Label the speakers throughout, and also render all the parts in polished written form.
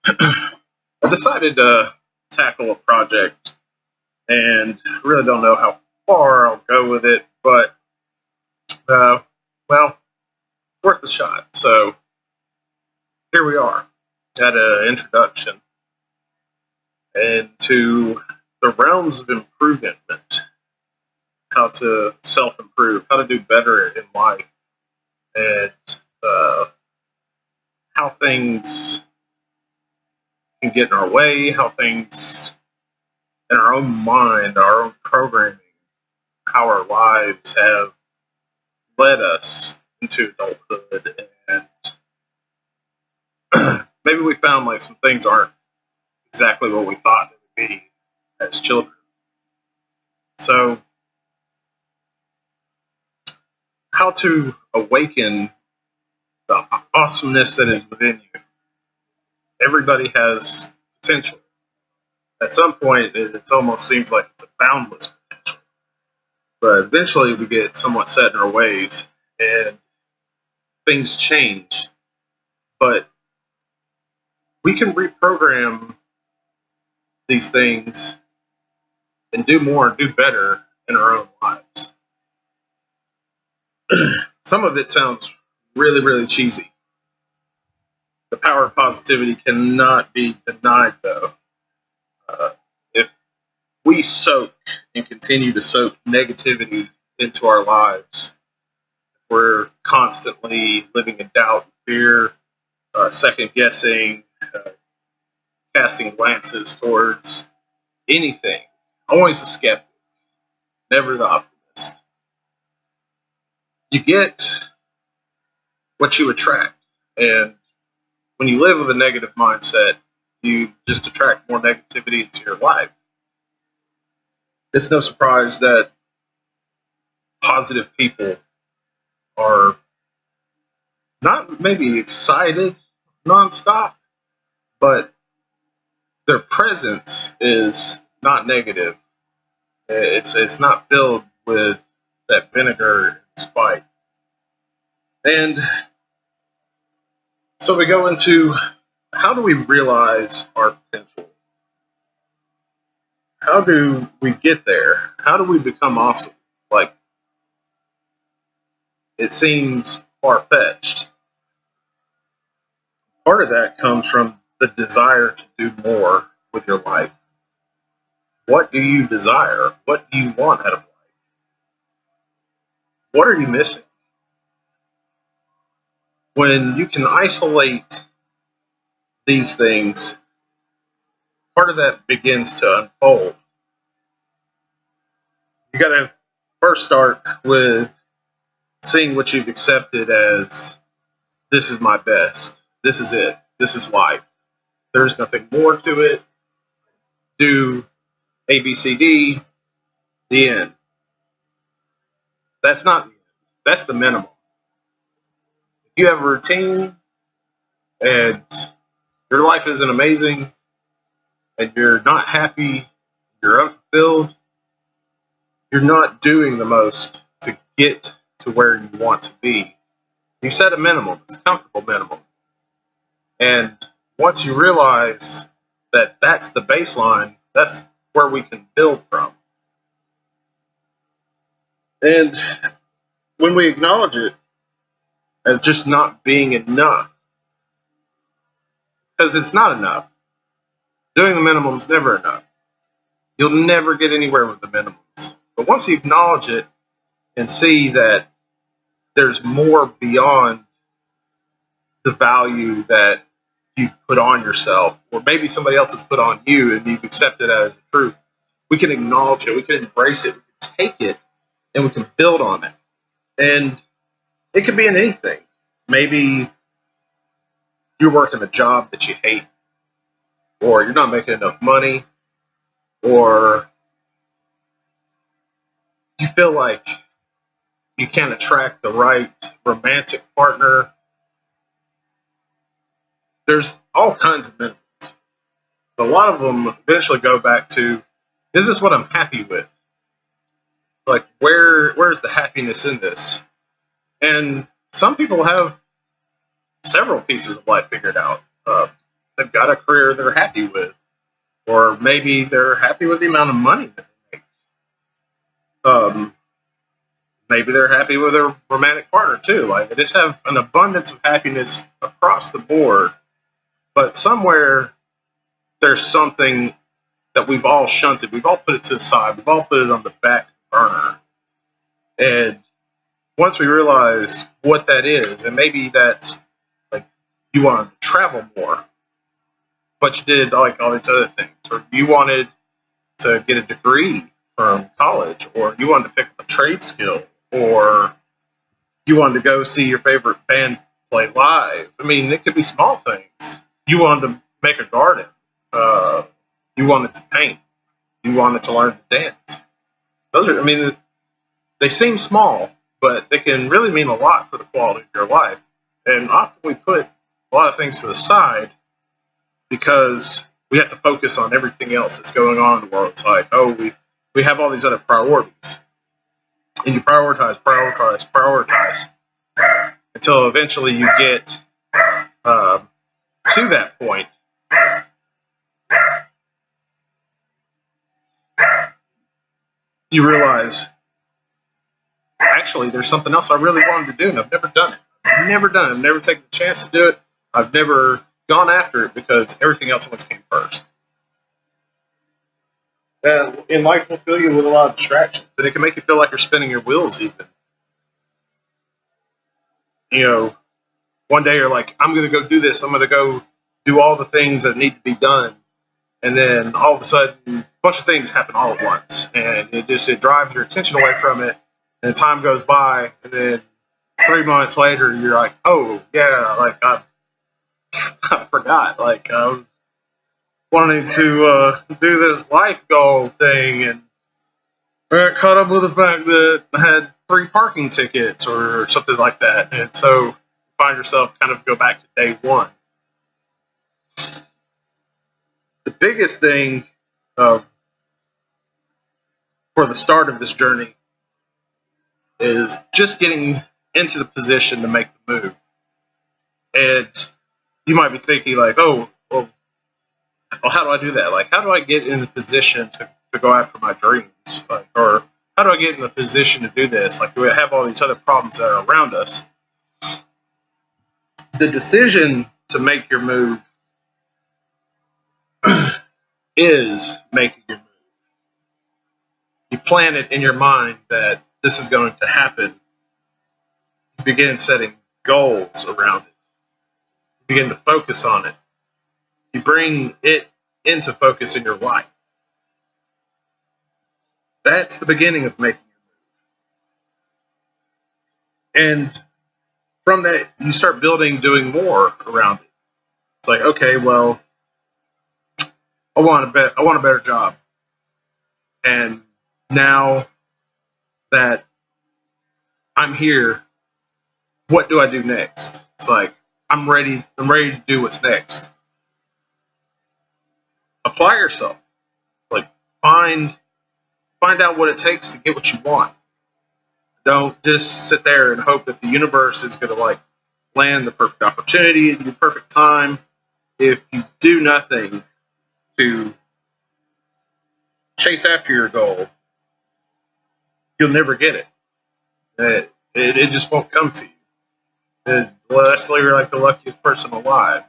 Speaker 1: I decided to tackle a project, and I really don't know how far I'll go with it, but uh, well, worth a shot. So here we are at an introduction into the realms of improvement, how to self improve, how to do better in life, and uh, how things can get in our way, how things in our own mind, our own programming, how our lives have led us into adulthood, and maybe we found like some things aren't exactly what we thought they would be as children. So, how to awaken the awesomeness that is within you? Everybody has potential. At some point, it almost seems like it's a boundless potential. But eventually, we get somewhat set in our ways, and things change. But we can reprogram these things and do more and do better in our own lives. Some of it sounds really, really cheesy. The power of positivity cannot be denied, though. If we soak and continue to soak negativity into our lives, we're constantly living in doubt and fear, second guessing, casting glances towards anything, always the skeptic, never the optimist. You get what you attract. And when you live with a negative mindset, you just attract more negativity into your life. It's no surprise that positive people are not maybe excited nonstop, but their presence is not negative. It's not filled with that vinegar and spite. And so we go into, how do we realize our potential? How do we get there? How do we become awesome? Like, it seems far fetched. Part of that comes from the desire to do more with your life. What do you desire? What do you want out of life? What are you missing? When you can isolate these things, part of that begins to unfold. You got to first start with seeing what you've accepted as, this is my best. This is it. This is life. There's nothing more to it. Do A, B, C, D, the end. That's not the end. That's the minimum. If you have a routine and your life isn't amazing and you're not happy, you're unfulfilled, you're not doing the most to get to where you want to be. You set a minimum. It's a comfortable minimum. And once you realize that that's the baseline, that's where we can build from. And when we acknowledge it as just not being enough, because it's not enough. Doing the minimum is never enough. You'll never get anywhere with the minimums. But once you acknowledge it and see that there's more beyond the value that you've put on yourself, or maybe somebody else has put on you and you've accepted it as the truth, we can acknowledge it, we can embrace it, we can take it, and we can build on it. And it could be in anything. Maybe you're working a job that you hate, or you're not making enough money, or you feel like you can't attract the right romantic partner. There's all kinds of benefits. But a lot of them eventually go back to, is this what I'm happy with? Like, where's the happiness in this? And some people have several pieces of life figured out. they've got a career they're happy with, or maybe they're happy with the amount of money that they make. Maybe they're happy with their romantic partner too. Like they just have an abundance of happiness across the board. But somewhere there's something that we've all shunted. We've all put it to the side. We've all put it on the back burner. And once we realize what that is, and maybe that's like you wanted to travel more, but you did like all these other things, or you wanted to get a degree from college, or you wanted to pick up a trade skill, or you wanted to go see your favorite band play live. I mean, it could be small things. You wanted to make a garden. Uh, you wanted to paint. You wanted to learn to dance. Those are, I mean, they seem small, but they can really mean a lot for the quality of your life. And often we put a lot of things to the side because we have to focus on everything else that's going on in the world. It's like, oh, we have all these other priorities. And you prioritize until eventually you get to that point. You realize, actually, there's something else I really wanted to do, and I've never done it. I've never taken the chance to do it. I've never gone after it because everything else always came first. And in life will fill you with a lot of distractions, and it can make you feel like you're spinning your wheels even. You know, one day you're like, I'm going to go do this. I'm going to go do all the things that need to be done. And then all of a sudden, a bunch of things happen all at once. And it drives your attention away from it. And time goes by. And then 3 months later, you're like, oh, yeah, like I forgot. Like I was wanting to do this life goal thing. And I got caught up with the fact that I had 3 parking tickets or something like that. And so you find yourself kind of go back to day one. The biggest thing for the start of this journey is just getting into the position to make the move. And you might be thinking like, oh, well, how do I do that? Like, how do I get in the position to go after my dreams? Like, or how do I get in the position to do this? Like, we have all these other problems that are around us. The decision to make your move is making your move. You plan it in your mind that this is going to happen. You begin setting goals around it. You begin to focus on it. You bring it into focus in your life. That's the beginning of making your move. And from that, you start doing more around it. It's like, okay, well, I want a better job. And now that I'm here, what do I do next? It's like, I'm ready to do what's next. Apply yourself. Like find out what it takes to get what you want. Don't just sit there and hope that the universe is going to like land the perfect opportunity at the perfect time. If you do nothing to chase after your goal, you'll never get it. It just won't come to you. Well, that's you're like the luckiest person alive.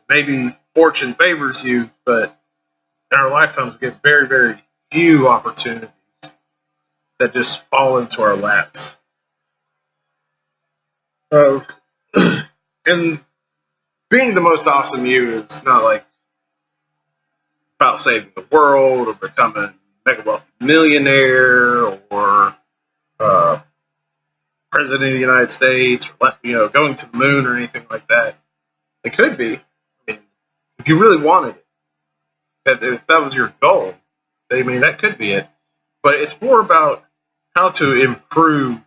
Speaker 1: Maybe fortune favors you, but in our lifetimes we get very, very few opportunities that just fall into our laps. So, and being the most awesome you is not like about saving the world or becoming a mega wealthy millionaire or president of the United States or going to the moon or anything like that. It could be. I mean, if you really wanted it, if that was your goal, I mean, that could be it. But it's more about how to improve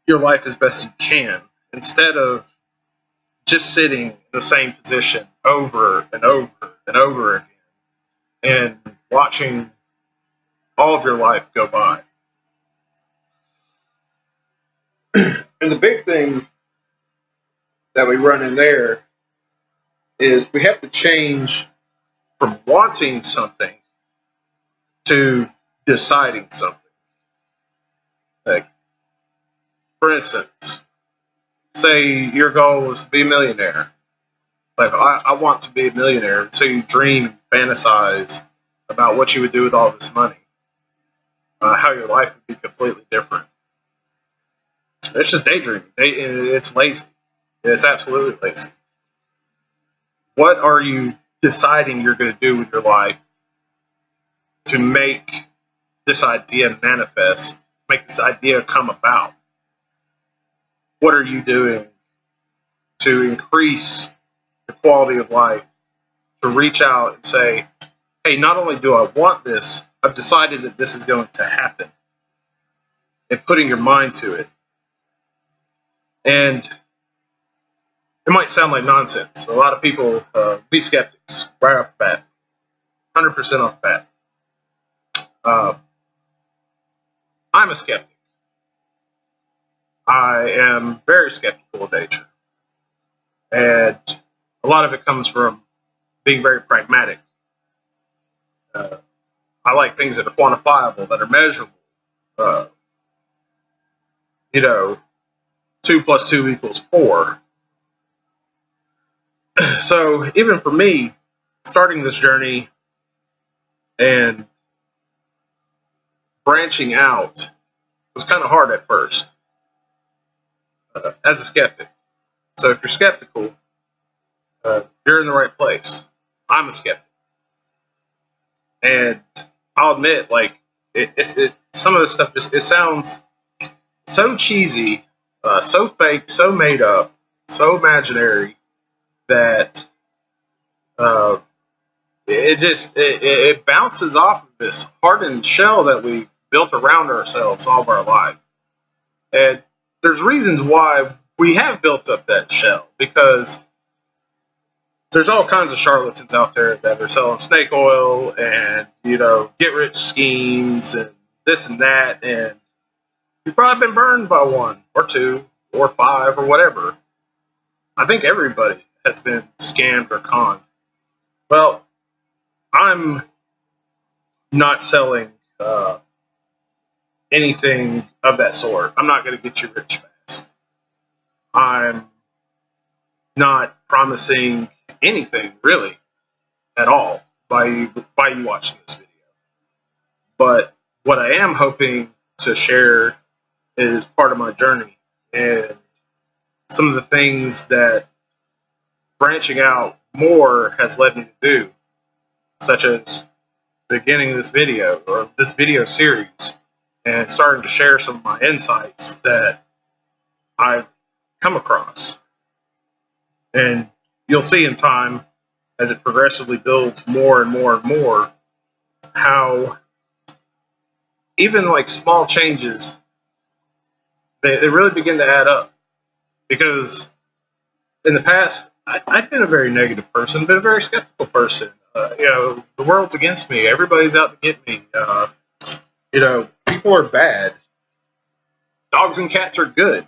Speaker 1: your life as best you can instead of just sitting in the same position over and over and over again and watching all of your life go by. And the big thing that we run in there is we have to change from wanting something to deciding something. Like, for instance, say your goal is to be a millionaire. Like, I want to be a millionaire. So you dream, fantasize about what you would do with all this money, how your life would be completely different. It's just daydreaming. It's lazy. It's absolutely lazy. What are you deciding you're going to do with your life to make this idea manifest, make this idea come about? What are you doing to increase the quality of life, to reach out and say, hey, not only do I want this, I've decided that this is going to happen, and putting your mind to it. And it might sound like nonsense. A lot of people be skeptics right off the bat, 100% off the bat. I'm a skeptic. I am very skeptical of nature. And a lot of it comes from being very pragmatic. I like things that are quantifiable, that are measurable. Uh, you know, 2 plus 2 equals 4. So even for me, starting this journey and branching out was kind of hard at first as a skeptic. So if you're skeptical, you're in the right place. I'm a skeptic. And I'll admit, like, some of this stuff just, it sounds so cheesy, so fake, so made up, so imaginary that it bounces off of this hardened shell that we've built around ourselves all of our life. And there's reasons why we have built up that shell, because there's all kinds of charlatans out there that are selling snake oil and, get rich schemes and this and that. And you've probably been burned by one or two or five or whatever. I think everybody has been scammed or conned. Well, I'm not selling anything of that sort. I'm not going to get you rich fast. I'm not promising anything really at all by you watching this video. But what I am hoping to share is part of my journey and some of the things that branching out more has led me to do, such as beginning this video or this video series and starting to share some of my insights that I've come across. And you'll see in time, as it progressively builds more and more and more, how even like small changes, they really begin to add up. Because in the past, I've been a very negative person, been a very skeptical person. The world's against me. Everybody's out to get me. People are bad. Dogs and cats are good.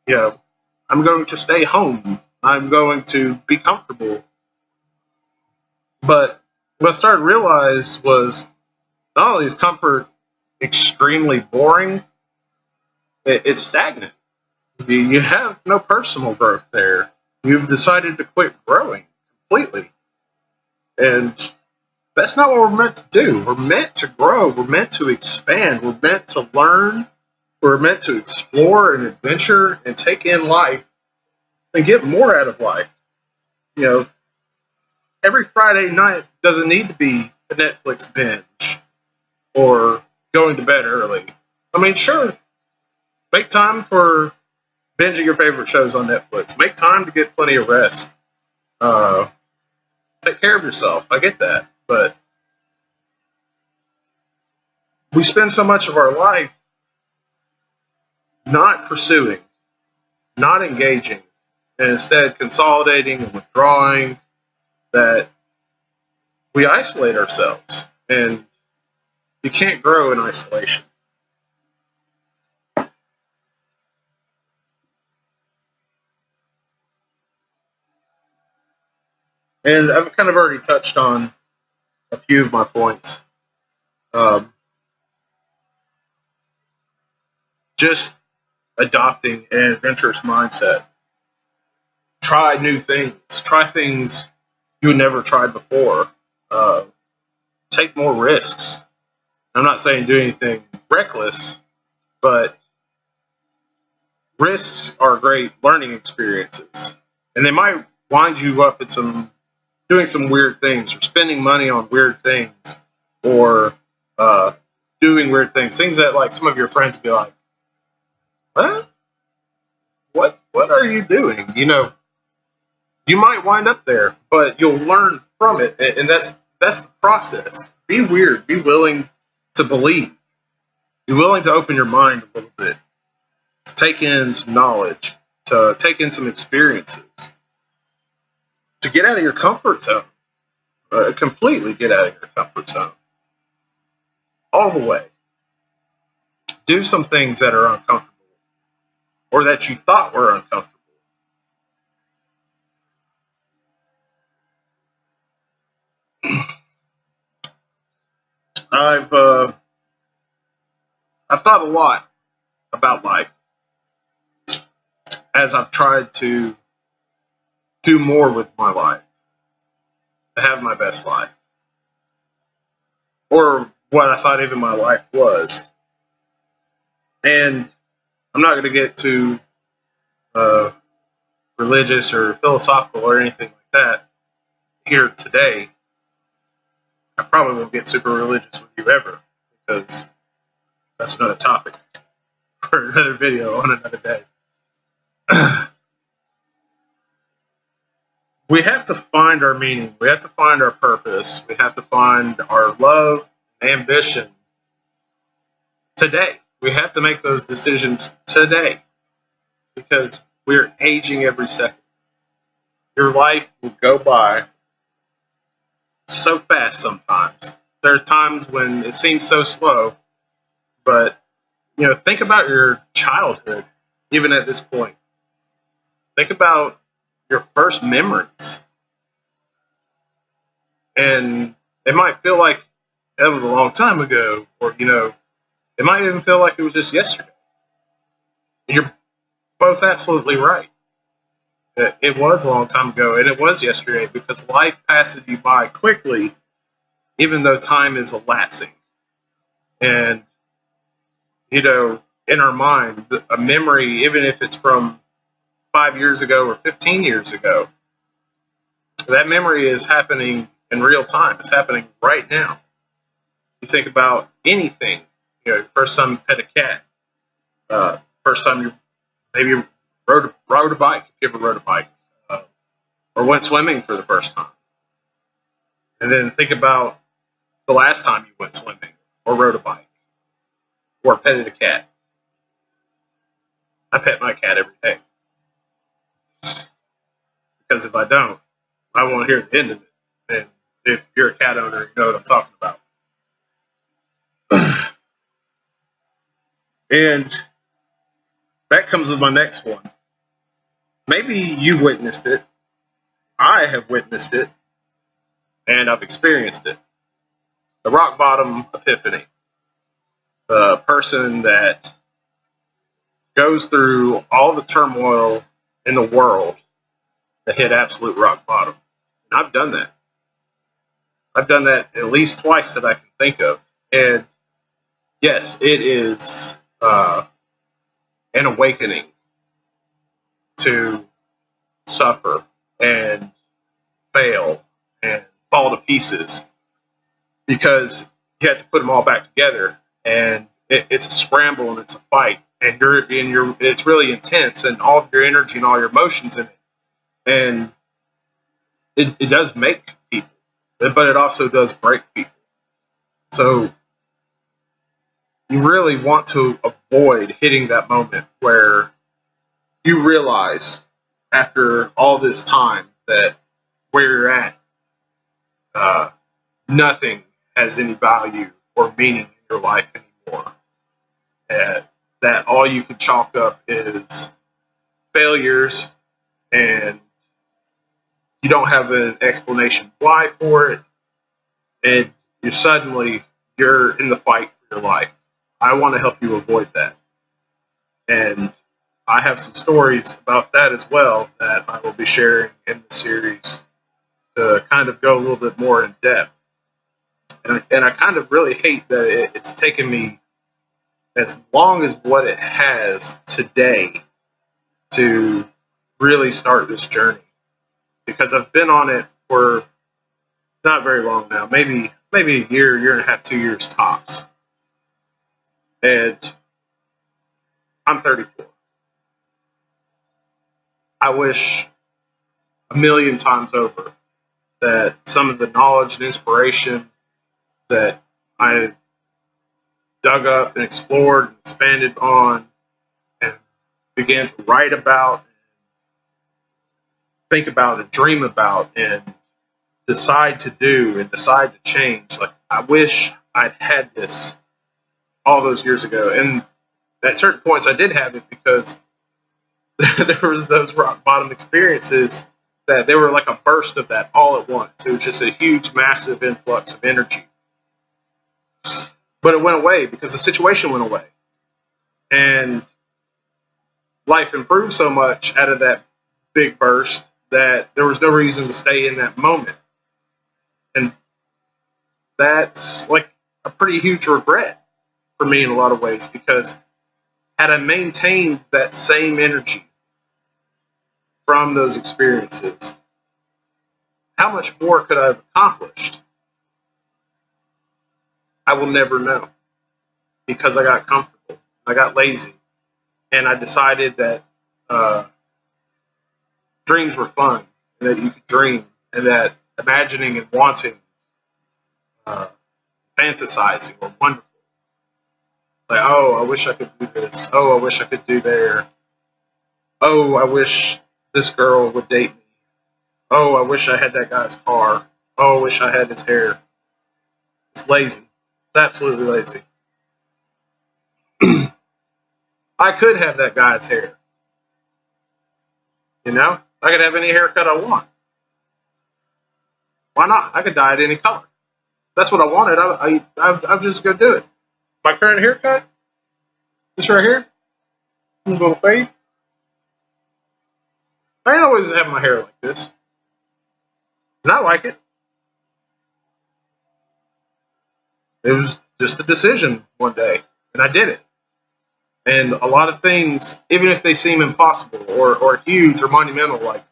Speaker 1: I'm going to stay home. I'm going to be comfortable. But what I started to realize was not only is comfort extremely boring, it's stagnant. You have no personal growth there. You've decided to quit growing completely. And that's not what we're meant to do. We're meant to grow. We're meant to expand. We're meant to learn. We're meant to explore and adventure and take in life and get more out of life. Every Friday night doesn't need to be a Netflix binge or going to bed early. I mean, sure, make time for binging your favorite shows on Netflix. Make time to get plenty of rest. Take care of yourself. I get that. But we spend so much of our life not pursuing, not engaging, and instead consolidating and withdrawing, that we isolate ourselves. And you can't grow in isolation. And I've kind of already touched on a few of my points. Um, just adopting an adventurous mindset. Try new things. Try things you had never tried before. Uh, take more risks. I'm not saying do anything reckless, but risks are great learning experiences, and they might wind you up at some doing some weird things or spending money on weird things or uh, doing weird things. Things that like some of your friends be like, "What? What are you doing?" You might wind up there, but you'll learn from it, and that's the process. Be weird. Be willing to believe. Be willing to open your mind a little bit, to take in some knowledge, to take in some experiences, to get out of your comfort zone. Completely get out of your comfort zone, all the way. Do some things that are uncomfortable or that you thought were uncomfortable. I've uh, I've thought a lot about life as I've tried to do more with my life, to have my best life, or what I thought even my life was. And I'm not going to get too uh, religious or philosophical or anything like that here today. I probably won't get super religious with you ever because that's another topic for another video on another day. We have to find our meaning. We have to find our purpose. We have to find our love, ambition today. We have to make those decisions today because we're aging every second. Your life will go by so fast sometimes. There are times when it seems so slow, but think about your childhood, even at this point. Think about your first memories. And it might feel like that was a long time ago, or it might even feel like it was just yesterday. And you're both absolutely right. It was a long time ago, and it was yesterday because life passes you by quickly, even though time is elapsing. And in our mind, a memory, even if it's from 5 years ago or 15 years ago, that memory is happening in real time. It's happening right now. You think about anything. First time you pet a cat, first time you maybe rode a bike, if you ever rode a bike, or went swimming for the first time. And then think about the last time you went swimming, or rode a bike, or petted a cat. I pet my cat every day. Because if I don't, I won't hear the end of it. And if you're a cat owner, you know what I'm talking about. And that comes with my next one. Maybe you witnessed it. I have witnessed it. And I've experienced it. The rock bottom epiphany. The person that goes through all the turmoil in the world to hit absolute rock bottom. And I've done that. I've done that at least twice that I can think of. And yes, it is an awakening to suffer and fail and fall to pieces because you have to put them all back together, and it's a scramble and it's a fight, and it's really intense, and all of your energy and all your emotions in it, and it does make people, but it also does break people. So you really want to avoid hitting that moment where you realize after all this time that where you're at, uh, nothing has any value or meaning in your life anymore. That all you can chalk up is failures and you don't have an explanation why for it, and you're in the fight for your life. I want to help you avoid that. And I have some stories about that as well that I will be sharing in the series to kind of go a little bit more in depth. And I kind of really hate that it's taken me as long as what it has today to really start this journey, because I've been on it for not very long now, maybe a year and a half, 2 years tops, and I'm 34. I wish a million times over that some of the knowledge and inspiration that I dug up and explored and expanded on and began to write about, think about, and dream about, and decide to do and decide to change. Like, I wish I'd had this all those years ago. And at certain points, I did have it because there was those rock bottom experiences that they were like a burst of that all at once. It was just a huge, massive influx of energy. But it went away because the situation went away. And life improved so much out of that big burst that there was no reason to stay in that moment. And that's like a pretty huge regret for me in a lot of ways, because had I maintained that same energy from those experiences, how much more could I have accomplished? I will never know, because I got comfortable, I got lazy, and I decided that dreams were fun, and that you could dream, and that imagining and wanting, fantasizing were wonderful. Like, oh, I wish I could do this. Oh, I wish I could do there. Oh, I wish this girl would date me. Oh, I wish I had that guy's car. Oh, I wish I had his hair. It's lazy. It's absolutely lazy. I could have that guy's hair. You know? I could have any haircut I want. Why not? I could dye it any color. That's what I wanted. I'm just going to do it. My current haircut, this right here, this little fade. I ain't always have my hair like this. And I like it. It was just a decision one day, and I did it. And a lot of things, even if they seem impossible or huge or monumental, like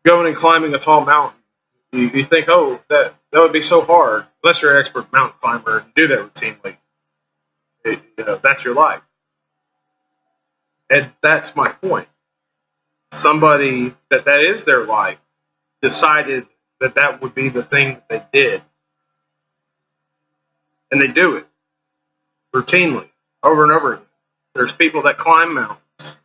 Speaker 1: going and climbing a tall mountain, you think, oh, that would be so hard, unless you're an expert mountain climber and do that routinely. That's your life. And that's my point. Somebody that is their life decided that would be the thing that they did. And they do it routinely, over and over again. There's people that climb mountains.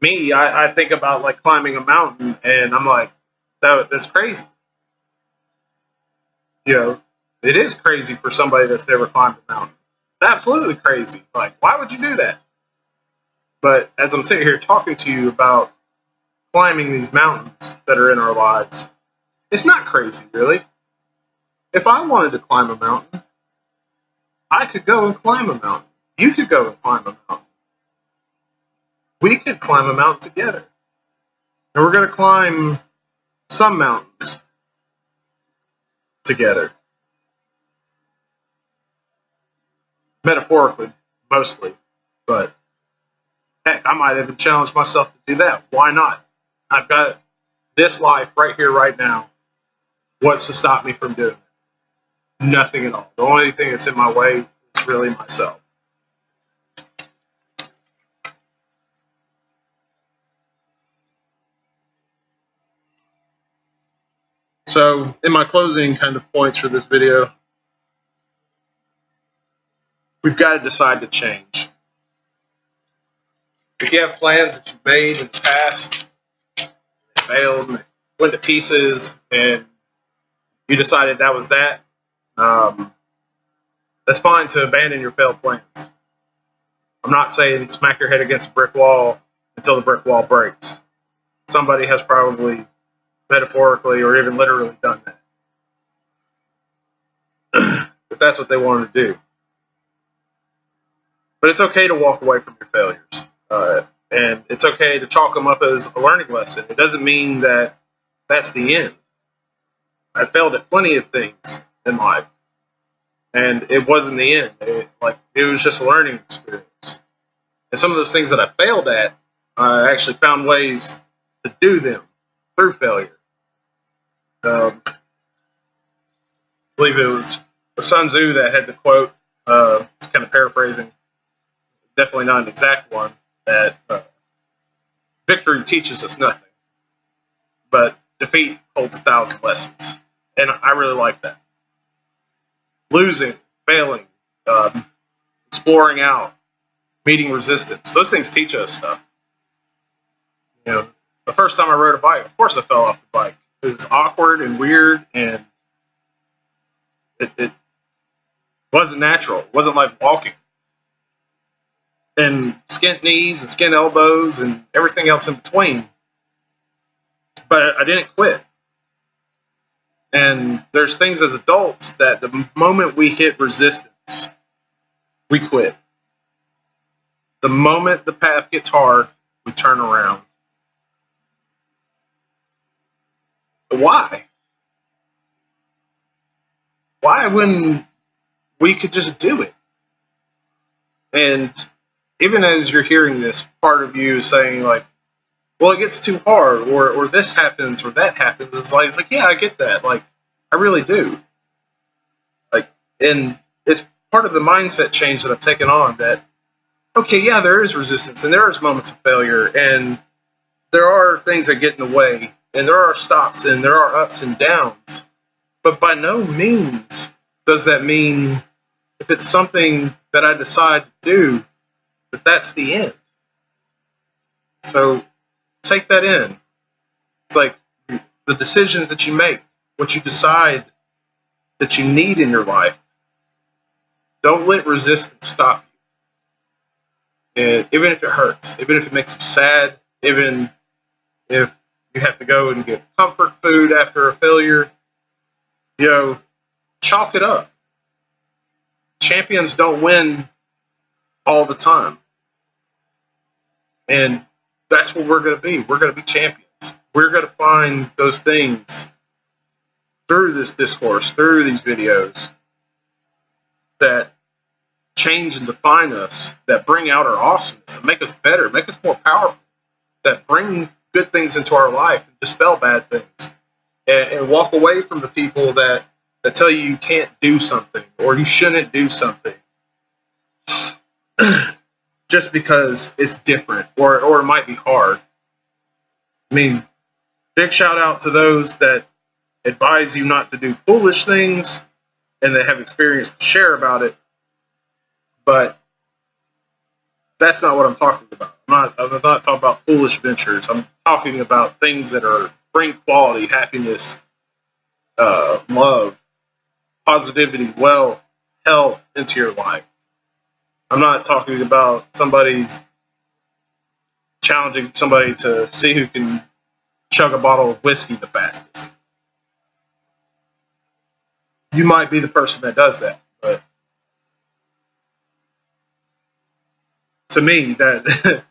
Speaker 1: Me, I think about like climbing a mountain, and I'm like, that's crazy. It is crazy for somebody that's never climbed a mountain. It's absolutely crazy. Like, why would you do that? But as I'm sitting here talking to you about climbing these mountains that are in our lives, it's not crazy, really. If I wanted to climb a mountain, I could go and climb a mountain. You could go and climb a mountain. We could climb a mountain together. And we're going to climb some mountains together. Metaphorically, mostly. But heck, I might even challenge myself to do that. Why not? I've got this life right here, right now. What's to stop me from doing it? Nothing at all. The only thing that's in my way is really myself. So, in my closing kind of points for this video, we've got to decide to change. If you have plans that you've made in the past, they failed, and they went to pieces, and you decided that was that, that's fine to abandon your failed plans. I'm not saying smack your head against a brick wall until the brick wall breaks. somebody has probably metaphorically or even literally done that. If that's what they wanted to do. But it's okay to walk away from your failures. And it's okay to chalk them up as a learning lesson. It doesn't mean that that's the end. I failed at plenty of things in life, and it wasn't the end. It was just a learning experience. And some of those things that I failed at, I actually found ways to do them through failure. I believe it was Sun Tzu that had the quote. It's kind of paraphrasing, definitely not an exact one. That victory teaches us nothing, but defeat holds 1,000 lessons. And I really like that. Losing, failing, exploring out, meeting resistance. Those things teach us stuff. You know, the first time I rode a bike, of course I fell off the bike. It was awkward and weird, and it wasn't natural. It wasn't like walking. And skint knees and skint elbows and everything else in between. But I didn't quit. And there's things as adults that the moment we hit resistance, we quit. The moment the path gets hard, we turn around. Why? Why when we could just do it? And even as you're hearing this, part of you is saying like, well, it gets too hard, or this happens, or that happens. It's like, yeah, I get that. Like, I really do. Like, and it's part of the mindset change that I've taken on that, okay, yeah, there is resistance, and there is moments of failure, and there are things that get in the way, and there are stops, and there are ups and downs. But by no means does that mean if it's something that I decide to do, that that's the end. So take that in. It's like the decisions that you make, what you decide that you need in your life. Don't let resistance stop you. And even if it hurts, even if it makes you sad, even if you have to go and get comfort food after a failure, chalk it up. Champions don't win all the time. And that's what we're going to be. We're going to be champions. We're going to find those things through this discourse, through these videos, that change and define us, that bring out our awesomeness, that make us better, make us more powerful, that bring good things into our life and dispel bad things, and walk away from the people that tell you can't do something or you shouldn't do something just because it's different or it might be hard. I mean, big shout out to those that advise you not to do foolish things and that have experience to share about it. But that's not what I'm talking about. I'm not talking about foolish ventures. I'm talking about things that bring quality, happiness, love, positivity, wealth, health into your life. I'm not talking about challenging somebody to see who can chug a bottle of whiskey the fastest. You might be the person that does that, but to me, that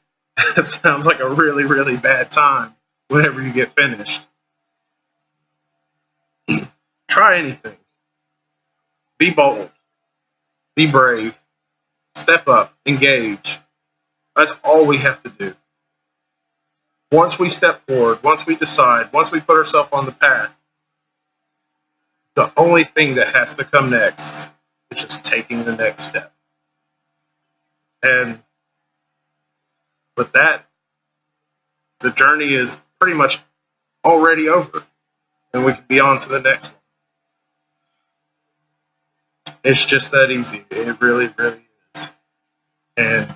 Speaker 1: sounds like a really, really bad time whenever you get finished. Try anything. Be bold. Be brave. Step up. Engage. That's all we have to do. Once we step forward, once we decide, once we put ourselves on the path, the only thing that has to come next is just taking the next step. And with that, the journey is pretty much already over, and we can be on to the next one. It's just that easy. It really, really is. And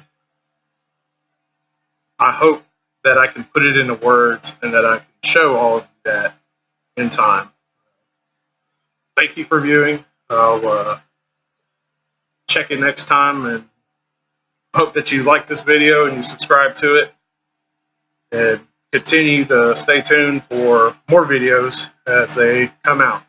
Speaker 1: I hope that I can put it into words and that I can show all of you that in time. Thank you for viewing. I'll check in next time and hope that you like this video and you subscribe to it. And continue to stay tuned for more videos as they come out.